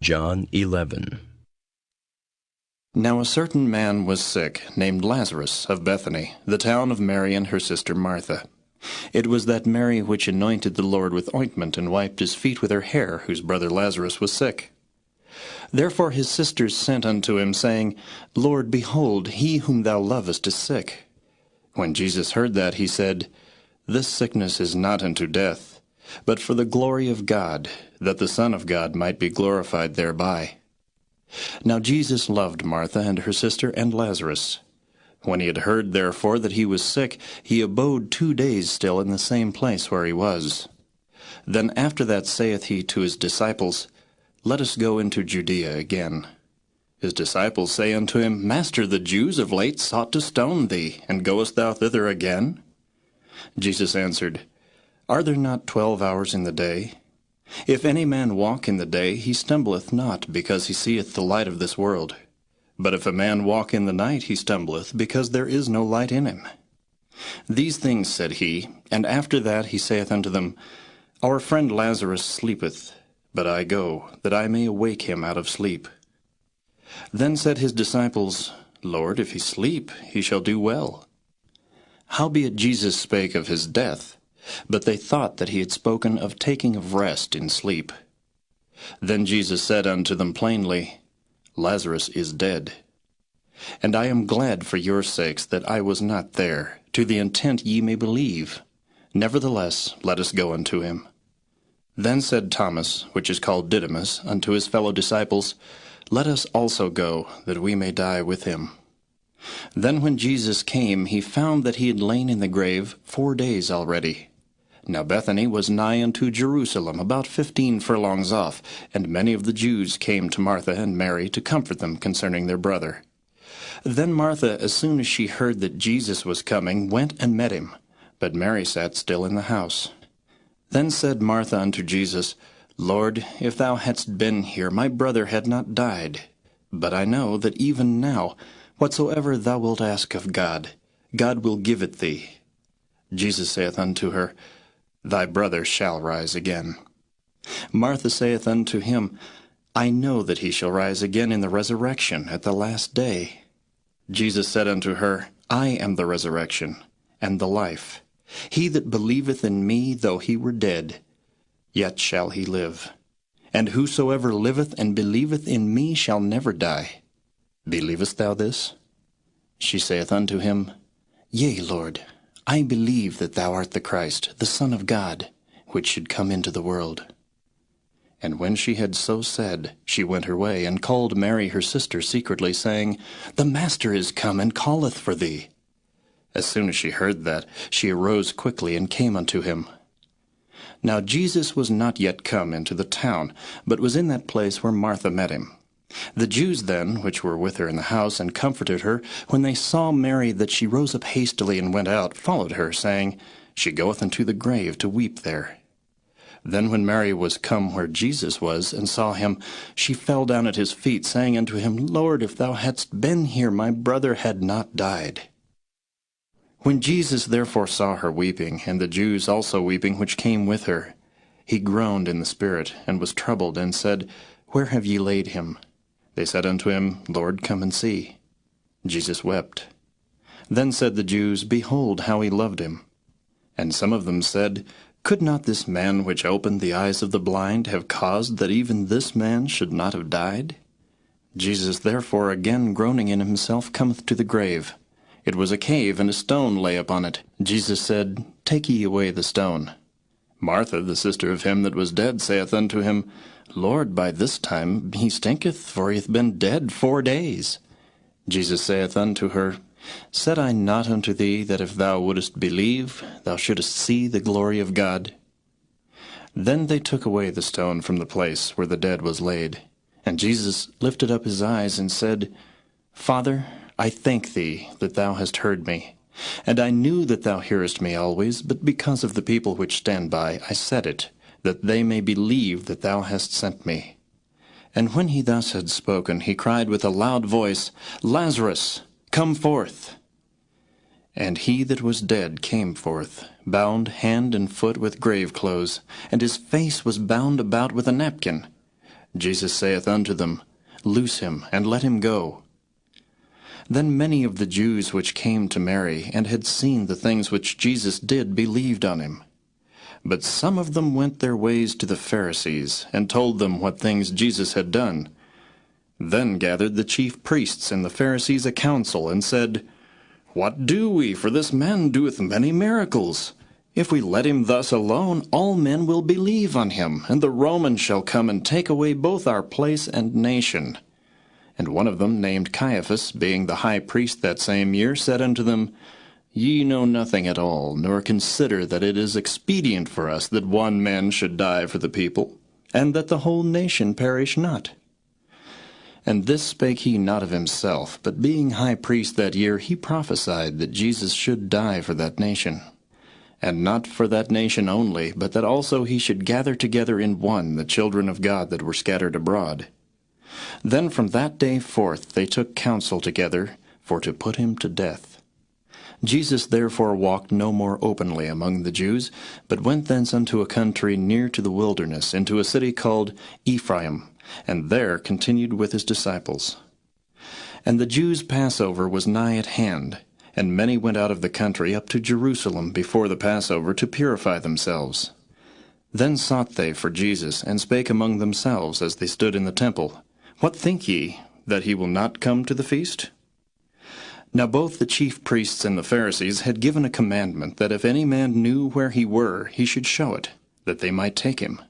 John 11. Now a certain man was sick, named Lazarus, of Bethany, the town of Mary and her sister Martha. It was that Mary which anointed the Lord with ointment and wiped his feet with her hair, whose brother Lazarus was sick. Therefore his sisters sent unto him, saying, Lord, behold, he whom thou lovest is sick. When Jesus heard that, he said, This sickness is not unto death, but for the glory of God, that the Son of God might be glorified thereby. Now Jesus loved Martha and her sister and Lazarus. When he had heard therefore that he was sick, he abode 2 days still in the same place where he was. Then after that saith he to his disciples, Let us go into Judea again. His disciples say unto him, Master, the Jews of late sought to stone thee, and goest thou thither again? Jesus answered, Are there not 12 hours in the day? If any man walk in the day, he stumbleth not, because he seeth the light of this world. But if a man walk in the night, he stumbleth, because there is no light in him. These things said he, and after that he saith unto them, Our friend Lazarus sleepeth, but I go, that I may awake him out of sleep. Then said his disciples, Lord, if he sleep, he shall do well. Howbeit Jesus spake of his death, but they thought that he had spoken of taking of rest in sleep. Then Jesus said unto them plainly, Lazarus is dead. And I am glad for your sakes that I was not there, to the intent ye may believe. Nevertheless, let us go unto him. Then said Thomas, which is called Didymus, unto his fellow disciples, Let us also go, that we may die with him. Then when Jesus came, he found that he had lain in the grave 4 days already. Now Bethany was nigh unto Jerusalem, about 15 furlongs off, and many of the Jews came to Martha and Mary to comfort them concerning their brother. Then Martha, as soon as she heard that Jesus was coming, went and met him, but Mary sat still in the house. Then said Martha unto Jesus, Lord, if thou hadst been here, my brother had not died. But I know that even now, whatsoever thou wilt ask of God, God will give it thee. Jesus saith unto her, Thy brother shall rise again. Martha saith unto him, I know that he shall rise again in the resurrection at the last day. Jesus said unto her, I am the resurrection, and the life. He that believeth in me, though he were dead, yet shall he live. And whosoever liveth and believeth in me shall never die. Believest thou this? She saith unto him, Yea, Lord, I believe that thou art the Christ, the Son of God, which should come into the world. And when she had so said, she went her way, and called Mary her sister secretly, saying, The Master is come, and calleth for thee. As soon as she heard that, she arose quickly, and came unto him. Now Jesus was not yet come into the town, but was in that place where Martha met him. The Jews then, which were with her in the house, and comforted her, when they saw Mary that she rose up hastily and went out, followed her, saying, She goeth unto the grave to weep there. Then when Mary was come where Jesus was, and saw him, she fell down at his feet, saying unto him, Lord, if thou hadst been here, my brother had not died. When Jesus therefore saw her weeping, and the Jews also weeping which came with her, he groaned in the spirit, and was troubled, and said, Where have ye laid him? They said unto him, Lord, come and see. Jesus wept. Then said the Jews, Behold how he loved him. And some of them said, Could not this man which opened the eyes of the blind have caused that even this man should not have died? Jesus therefore, again groaning in himself, cometh to the grave. It was a cave, and a stone lay upon it. Jesus said, Take ye away the stone. Martha, the sister of him that was dead, saith unto him, Lord, by this time he stinketh, for he hath been dead 4 days. Jesus saith unto her, Said I not unto thee, that if thou wouldest believe, thou shouldest see the glory of God? Then they took away the stone from the place where the dead was laid. And Jesus lifted up his eyes, and said, Father, I thank thee that thou hast heard me. And I knew that thou hearest me always, but because of the people which stand by, I said it, that they may believe that thou hast sent me. And when he thus had spoken, he cried with a loud voice, Lazarus, come forth. And he that was dead came forth, bound hand and foot with grave clothes, and his face was bound about with a napkin. Jesus saith unto them, Loose him, and let him go. Then many of the Jews which came to Mary, and had seen the things which Jesus did, believed on him. But some of them went their ways to the Pharisees, and told them what things Jesus had done. Then gathered the chief priests and the Pharisees a council, and said, What do we? For this man doeth many miracles. If we let him thus alone, all men will believe on him, and the Romans shall come and take away both our place and nation. And one of them, named Caiaphas, being the high priest that same year, said unto them, Ye know nothing at all, nor consider that it is expedient for us that one man should die for the people, and that the whole nation perish not. And this spake he not of himself, but being high priest that year, he prophesied that Jesus should die for that nation. And not for that nation only, but that also he should gather together in one the children of God that were scattered abroad. Then from that day forth they took counsel together for to put him to death. Jesus therefore walked no more openly among the Jews, but went thence unto a country near to the wilderness, into a city called Ephraim, and there continued with his disciples. And the Jews' Passover was nigh at hand, and many went out of the country up to Jerusalem before the Passover to purify themselves. Then sought they for Jesus, and spake among themselves as they stood in the temple, What think ye, that he will not come to the feast? Now both the chief priests and the Pharisees had given a commandment that if any man knew where he were, he should show it, that they might take him.